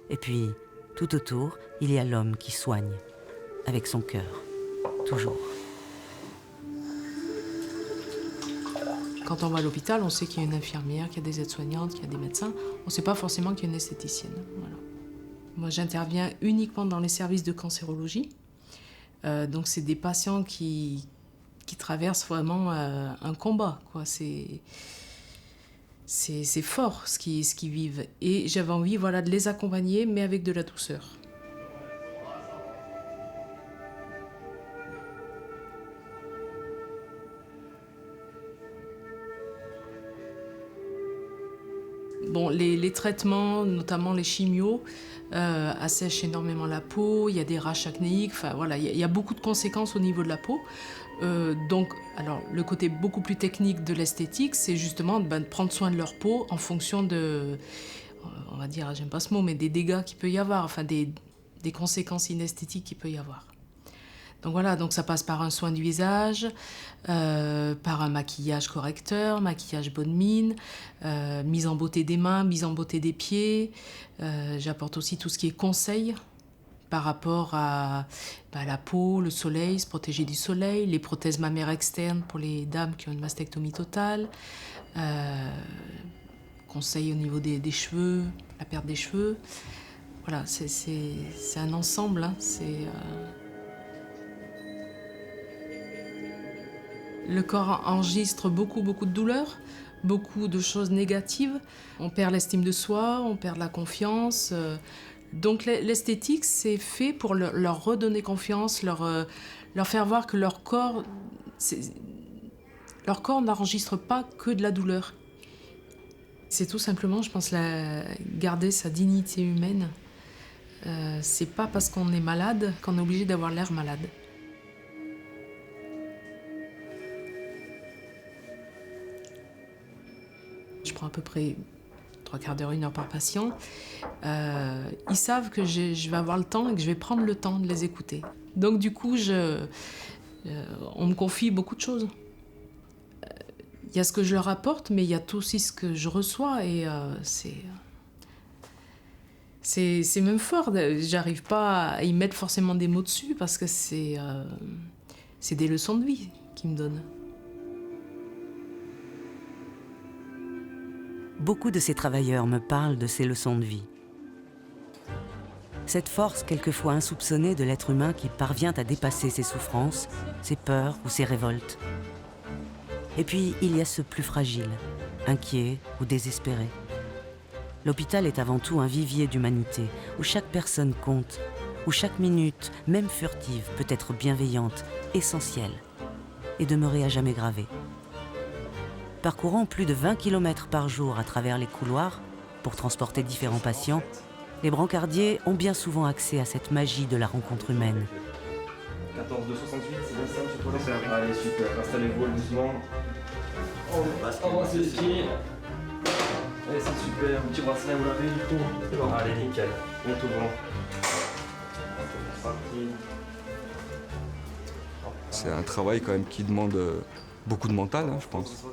Et puis, Tout autour, il y a l'homme qui soigne, avec son cœur, toujours. Quand on va à l'hôpital, on sait qu'il y a une infirmière, qu'il y a des aides-soignantes, qu'il y a des médecins. On ne sait pas forcément qu'il y a une esthéticienne. Voilà. Moi, j'interviens uniquement dans les services de cancérologie. Donc, c'est des patients qui traversent vraiment un combat, quoi. C'est fort ce qu'ils vivent. Et j'avais envie, voilà, de les accompagner, mais avec de la douceur. Bon, les traitements, notamment les chimios, assèchent énormément la peau, il y a des rachis acnéiques, enfin voilà, il y a beaucoup de conséquences au niveau de la peau. Donc, alors, le côté beaucoup plus technique de l'esthétique, c'est justement de prendre soin de leur peau en fonction de, on va dire, j'aime pas ce mot, mais des dégâts qu'il peut y avoir, enfin des conséquences inesthétiques qu'il peut y avoir. Donc voilà, donc ça passe par un soin du visage, par un maquillage correcteur, maquillage bonne mine, mise en beauté des mains, mise en beauté des pieds. J'apporte aussi tout ce qui est conseil par rapport à la peau, le soleil, se protéger du soleil, les prothèses mammaires externes pour les dames qui ont une mastectomie totale, conseil au niveau des cheveux, la perte des cheveux. Voilà, c'est un ensemble, hein, Le corps enregistre beaucoup de douleurs, beaucoup de choses négatives. On perd l'estime de soi, on perd la confiance. Donc l'esthétique, c'est fait pour leur redonner confiance, leur faire voir que leur corps n'enregistre pas que de la douleur. C'est tout simplement, je pense, garder sa dignité humaine. C'est pas parce qu'on est malade qu'on est obligé d'avoir l'air malade. Je prends à peu près 3/4 d'heure, 1 heure par patient. Ils savent que je vais avoir le temps et que je vais prendre le temps de les écouter. Donc du coup, on me confie beaucoup de choses. Il y a ce que je leur apporte, mais il y a tout aussi ce que je reçois et c'est même fort. J'arrive pas à y mettre forcément des mots dessus parce que c'est des leçons de vie qu'ils me donnent. Beaucoup de ces travailleurs me parlent de ces leçons de vie. Cette force quelquefois insoupçonnée de l'être humain qui parvient à dépasser ses souffrances, ses peurs ou ses révoltes. Et puis, il y a ceux plus fragiles, inquiets ou désespérés. L'hôpital est avant tout un vivier d'humanité, où chaque personne compte, où chaque minute, même furtive, peut être bienveillante, essentielle, et demeurer à jamais gravée. Parcourant plus de 20 km par jour à travers les couloirs pour transporter différents patients, les brancardiers ont bien souvent accès à cette magie de la rencontre humaine. 14 268, c'est bien ça, M. Paulin? Allez, super, installez-vous doucement. Avancez les pieds. Allez, c'est super, un petit bracelet, vous l'avez du coup? C'est bon. Allez, nickel, on est tout bon. C'est un travail quand même qui demande beaucoup de mental, hein, je pense.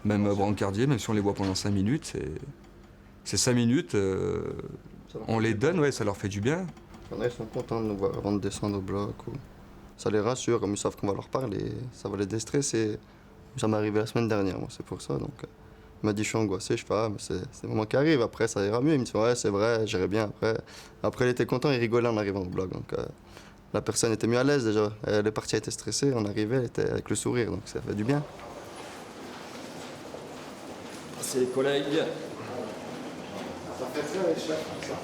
Même brancardier, même si on les voit pendant 5 minutes, c'est 5 minutes, on les donne, ouais, ça leur fait du bien. Il y en a, ils sont contents de nous voir avant de descendre au bloc. Ça les rassure, comme ils savent qu'on va leur parler, ça va les déstresser. Ça m'est arrivé la semaine dernière, moi, c'est pour ça. Donc, il m'a dit, je suis angoissé, je fais, ah, mais c'est le moment qui arrive, après ça ira mieux. Il me dit, ouais, c'est vrai, j'irai bien après. Après, il était content, il rigolait en arrivant au bloc. Donc, la personne était mieux à l'aise déjà. Elle est partie, elle était stressée, on arrivait, elle était avec le sourire, donc ça fait du bien. C'est les collègues. Ça fait très avec chef, ça.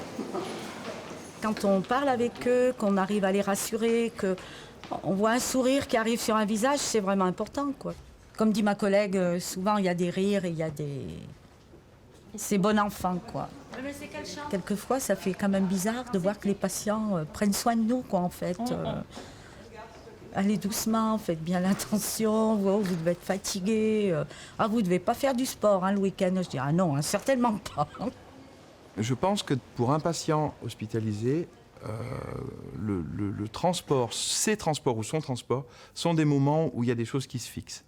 Quand on parle avec eux, qu'on arrive à les rassurer, qu'on voit un sourire qui arrive sur un visage, c'est vraiment important, quoi. Comme dit ma collègue, souvent il y a des rires et il y a des... C'est bon enfant, quoi. Quelquefois, ça fait quand même bizarre de voir que les patients prennent soin de nous, quoi, en fait. Allez doucement, faites bien l'attention, vous devez être fatigué. Ah, vous ne devez pas faire du sport hein, le week-end. Je dis, ah non, hein, certainement pas. Je pense que pour un patient hospitalisé, le transport, ses transports ou son transport, sont des moments où il y a des choses qui se fixent.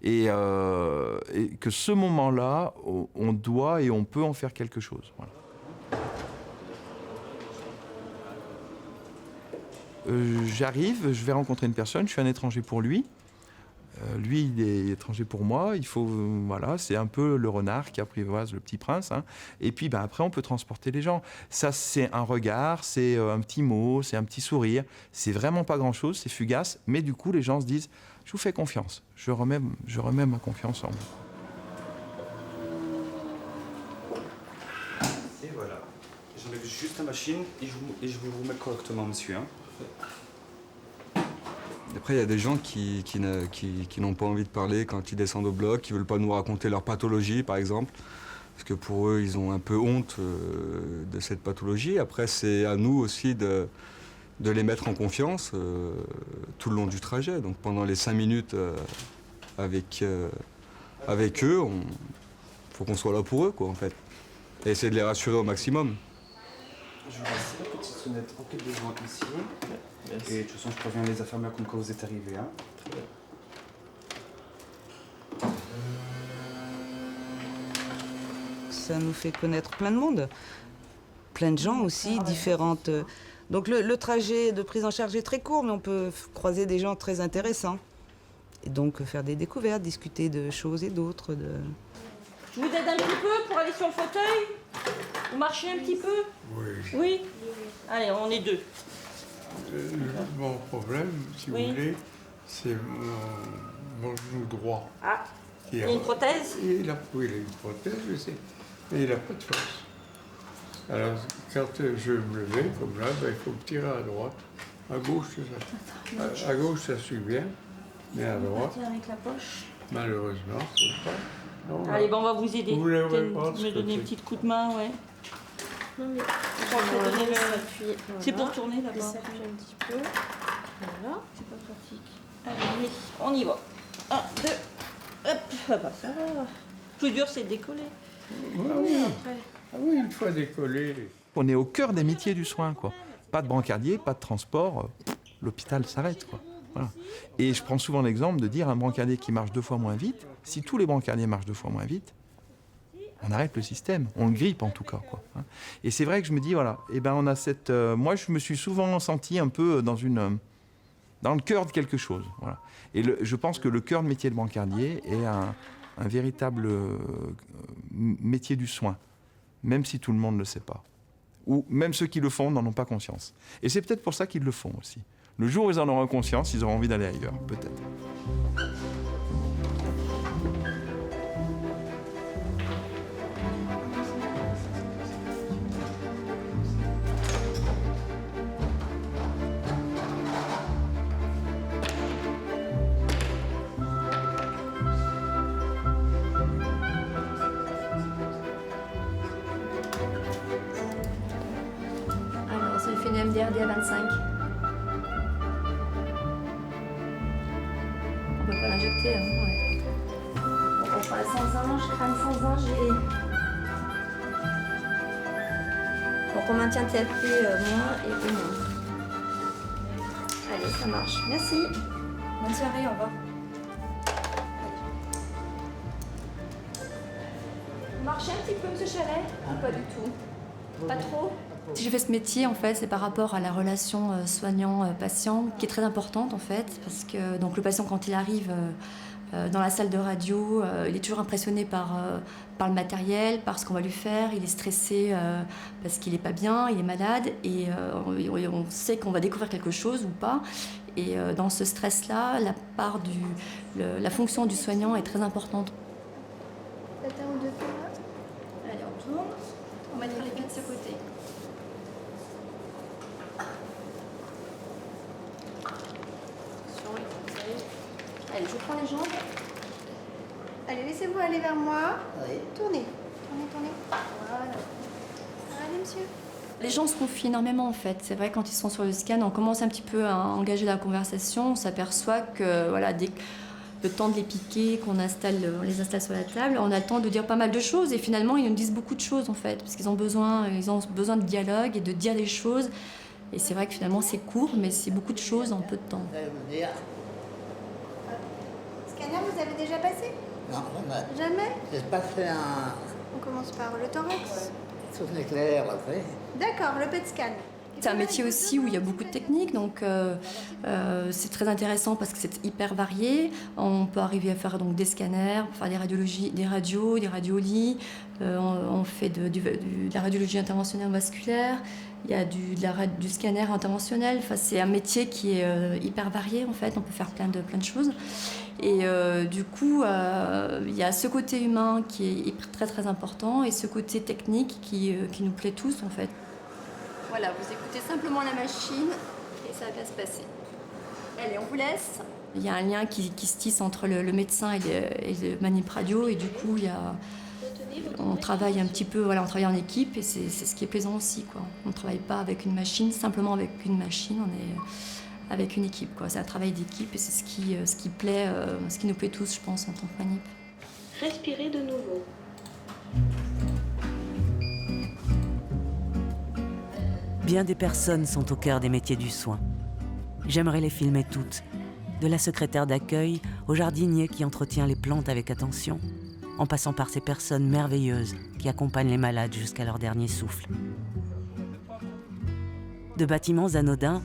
Et que ce moment-là, on doit et on peut en faire quelque chose. Voilà. j'arrive, je vais rencontrer une personne, je suis un étranger pour lui. Lui, il est étranger pour moi. Il faut, voilà, c'est un peu le renard qui apprivoise le petit prince. Hein. Et puis, après, on peut transporter les gens. Ça, c'est un regard, c'est un petit mot, c'est un petit sourire. C'est vraiment pas grand-chose, c'est fugace. Mais du coup, les gens se disent, je vous fais confiance. Je remets ma confiance en vous. Et voilà. J'enlève juste la machine et je vous remets correctement, monsieur. Hein. Après, il y a des gens qui n'ont pas envie de parler quand ils descendent au bloc, qui ne veulent pas nous raconter leur pathologie, par exemple. Parce que pour eux, ils ont un peu honte de cette pathologie. Après, c'est à nous aussi de les mettre en confiance tout le long du trajet. Donc pendant les 5 minutes avec eux, il faut qu'on soit là pour eux, quoi, en fait. Et essayer de les rassurer au maximum. Je vous laisse la petite sonnette remplie de joints ici. Merci. Et de toute façon, je préviens les infirmières comme quoi vous êtes arrivés. Hein. Très bien. Ça nous fait connaître plein de monde. Plein de gens aussi, différentes. Donc le trajet de prise en charge est très court, mais on peut croiser des gens très intéressants. Et donc faire des découvertes, discuter de choses et d'autres. Je vous aide un petit peu pour aller sur le fauteuil? Vous marchez un petit peu? Oui. Oui? Allez, on est deux. Mon problème, si vous voulez, c'est mon genou droit. Ah, il y a une prothèse? Oui, il a une prothèse, je sais, mais il n'a pas de force. Alors, quand je me levais, comme là, il faut me tirer à droite. À gauche, ça suit bien, mais à droite, avec la poche. malheureusement, c'est pas... Non, Allez, on va vous aider. Vous voulez me donner un petit coup de main, ouais. Non, mais c'est pour tourner là-bas. Ça appuie un petit peu. Voilà. C'est pas pratique. Allez, on y va. 1, 2, hop, ça va. Le plus dur, c'est de décoller. Oui, une fois décollé. On est au cœur des métiers du soin, quoi. Pas de brancardier, pas de transport, l'hôpital s'arrête, quoi. Voilà. Et je prends souvent l'exemple de dire un brancardier qui marche 2 fois moins vite, si tous les brancardiers marchent 2 fois moins vite, on arrête le système, on le grippe en tout cas, quoi. Et c'est vrai que je me dis, voilà, on a cette... moi, je me suis souvent senti un peu dans le cœur de quelque chose. Voilà. Et je pense que le cœur de métier de brancardier est un véritable métier du soin, même si tout le monde ne le sait pas. Ou même ceux qui le font n'en ont pas conscience. Et c'est peut-être pour ça qu'ils le font aussi. Le jour où ils en auront conscience, ils auront envie d'aller ailleurs, peut-être. Alors, ça lui fait une MDRD à 25. On peut pas l'injecter, hein, ouais. Donc on fera sans ange, crâne sans ange et... Donc on maintient TLP moins et E moins. Allez, ça marche. Merci. Bonne soirée, au revoir. Vous marchez un petit peu, monsieur Chalet? Ou pas du tout? Pas trop? Si j'ai fait ce métier, en fait, c'est par rapport à la relation soignant-patient qui est très importante, en fait, parce que donc, le patient, quand il arrive dans la salle de radio, il est toujours impressionné par le matériel, par ce qu'on va lui faire. Il est stressé parce qu'il n'est pas bien, il est malade, et on sait qu'on va découvrir quelque chose ou pas. Et dans ce stress-là, la fonction du soignant est très importante. Peut-être un ou deux fois là. Allez, on tourne. On mettra les pieds de ce côté. Allez, je prends les jambes. Allez, laissez-vous aller vers moi. Oui. Tournez. Tournez. Voilà. Allez, monsieur. Les gens se confient énormément en fait. C'est vrai, quand ils sont sur le scan, on commence un petit peu à engager la conversation. On s'aperçoit que voilà, le temps de les piquer, on les installe sur la table, on a le temps de dire pas mal de choses. Et finalement, ils nous disent beaucoup de choses en fait, parce qu'ils ont besoin de dialogue et de dire des choses. Et c'est vrai que finalement, c'est court, mais c'est beaucoup de choses en peu de temps. Scanner, vous avez déjà passé? Non, jamais. Jamais? J'ai pas fait un... On commence par le thorax. Sous l'éclair, après. D'accord, le PET scan. C'est un métier aussi où il y a beaucoup de techniques, donc c'est très intéressant parce que c'est hyper varié. On peut arriver à faire donc, des scanners, faire des radiologies, des radios-lits, on fait de la radiologie interventionnelle vasculaire, il y a du scanner interventionnel. Enfin, c'est un métier qui est hyper varié en fait, on peut faire plein de choses. Et du coup, il y a ce côté humain qui est très très important et ce côté technique qui nous plaît tous en fait. Voilà, vous écoutez simplement la machine et ça va bien se passer. Allez, on vous laisse. Il y a un lien qui se tisse entre le médecin et le manip radio et du coup, on travaille un petit peu, voilà, on travaille en équipe et c'est ce qui est plaisant aussi, quoi. On ne travaille pas avec une machine, simplement avec une machine, on est avec une équipe, quoi. C'est un travail d'équipe et c'est ce qui plaît, ce qui nous plaît tous, je pense, en tant que manip. Respirez de nouveau. Bien des personnes sont au cœur des métiers du soin. J'aimerais les filmer toutes, de la secrétaire d'accueil au jardinier qui entretient les plantes avec attention, en passant par ces personnes merveilleuses qui accompagnent les malades jusqu'à leur dernier souffle. De bâtiments anodins,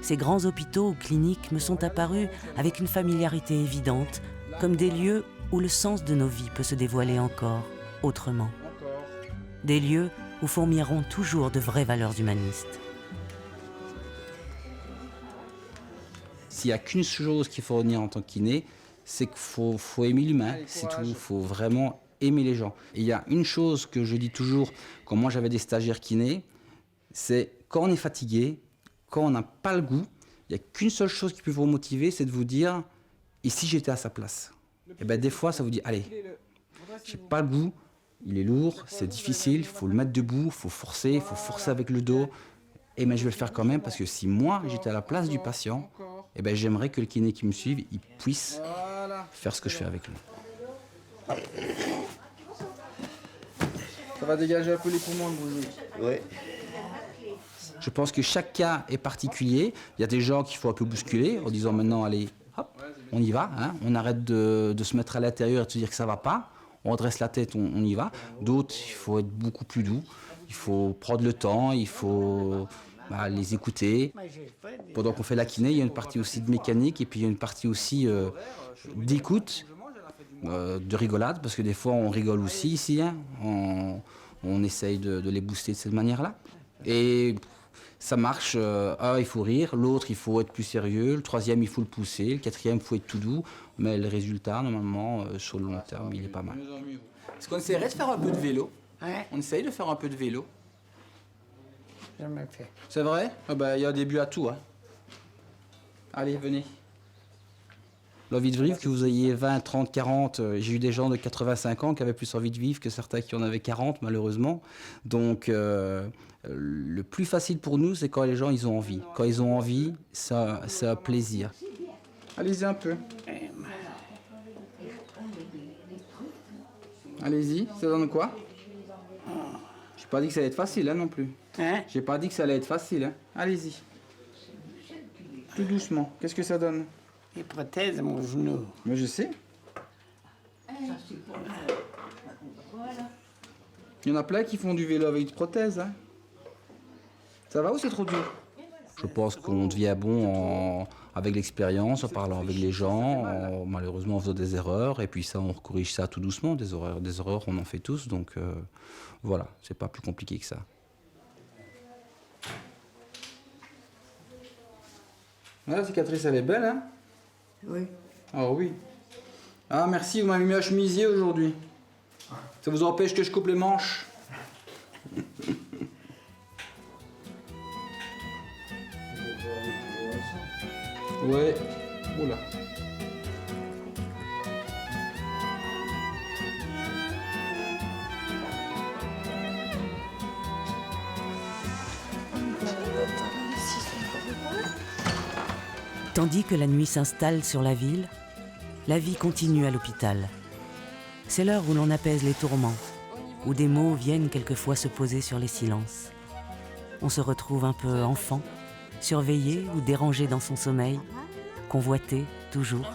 ces grands hôpitaux ou cliniques me sont apparus avec une familiarité évidente, comme des lieux où le sens de nos vies peut se dévoiler encore, autrement. Des lieux où fourmilleront toujours de vraies valeurs humanistes. S'il n'y a qu'une chose qu'il faut retenir en tant que kiné, c'est qu'il faut aimer l'humain, c'est tout. Il faut vraiment aimer les gens. Et il y a une chose que je dis toujours, quand moi j'avais des stagiaires kinés, c'est quand on est fatigué, quand on n'a pas le goût, il n'y a qu'une seule chose qui peut vous motiver, c'est de vous dire « et si j'étais à sa place ?» Et bien des fois, ça vous dit « allez, j'ai pas le goût, il est lourd, c'est difficile, il faut le mettre debout, il faut forcer avec le dos. Et ben, je vais le faire quand même parce que si moi, j'étais à la place du patient, et ben, j'aimerais que le kiné qui me suive, il puisse faire ce que je fais avec lui. Ça va dégager un peu les poumons de bouger. Oui. Je pense que chaque cas est particulier. Il y a des gens qu'il faut un peu bousculer en disant maintenant, allez, hop, on y va. Hein. On arrête de se mettre à l'intérieur et de se dire que ça va pas. On redresse la tête, on y va. D'autres, il faut être beaucoup plus doux. Il faut prendre le temps, il faut les écouter. Pendant qu'on fait la kiné, il y a une partie aussi de mécanique et puis il y a une partie aussi d'écoute, de rigolade, parce que des fois on rigole aussi ici. Hein. On essaye de les booster de cette manière-là. Et ça marche, il faut rire, l'autre il faut être plus sérieux, le troisième il faut le pousser, le quatrième il faut être tout doux, mais le résultat normalement sur le long terme il est pas mal. Est-ce qu'on essaierait de faire un peu de vélo? On essaye de faire un peu de vélo. Jamais fait. C'est vrai? Il y a un début à tout. Hein. Allez, venez. L'envie de vivre, que vous ayez 20, 30, 40, j'ai eu des gens de 85 ans qui avaient plus envie de vivre que certains qui en avaient 40, malheureusement. Donc, le plus facile pour nous, c'est quand les gens ils ont envie. Quand ils ont envie, c'est un plaisir. Allez-y un peu. Allez-y, ça donne quoi? J'ai pas dit que ça allait être facile, hein, non plus. J'ai pas dit que ça allait être facile, hein. Allez-y. Tout doucement. Qu'est-ce que ça donne? Les prothèses, mon genou. Mais je sais. Il y en a plein qui font du vélo avec une prothèse, hein. Ça va ou c'est trop dur? Je pense qu'on devient bon avec l'expérience, en parlant avec les gens, malheureusement en faisant des erreurs, et puis ça, on corrige ça tout doucement. Des erreurs, on en fait tous, donc voilà, c'est pas plus compliqué que ça. La cicatrice, elle est belle, hein? Oui. Ah oui. Ah merci, vous m'avez mis un chemisier aujourd'hui. Ça vous empêche que je coupe les manches? Ouais. Oula. Tandis que la nuit s'installe sur la ville, la vie continue à l'hôpital. C'est l'heure où l'on apaise les tourments, où des mots viennent quelquefois se poser sur les silences. On se retrouve un peu enfant, surveillé ou dérangé dans son sommeil, convoité toujours.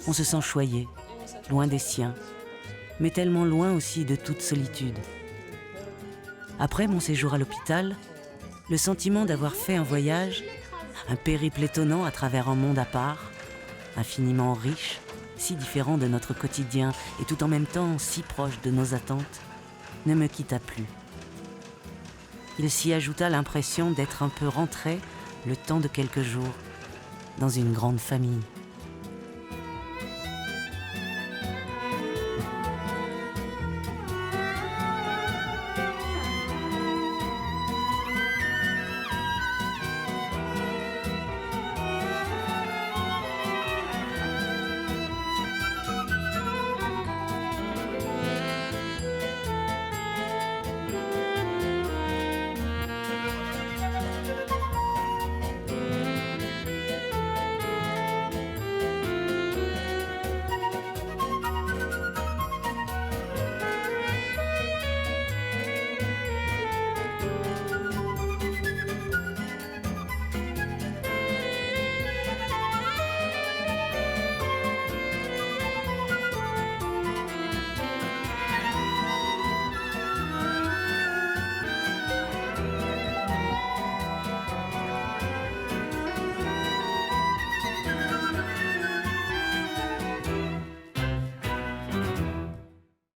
On se sent choyé, loin des siens, mais tellement loin aussi de toute solitude. Après mon séjour à l'hôpital, Le sentiment d'avoir fait un voyage, un périple étonnant à travers un monde à part, infiniment riche, si différent de notre quotidien et tout en même temps si proche de nos attentes, ne me quitta plus. Il s'y ajouta l'impression d'être un peu rentré, le temps de quelques jours, dans une grande famille.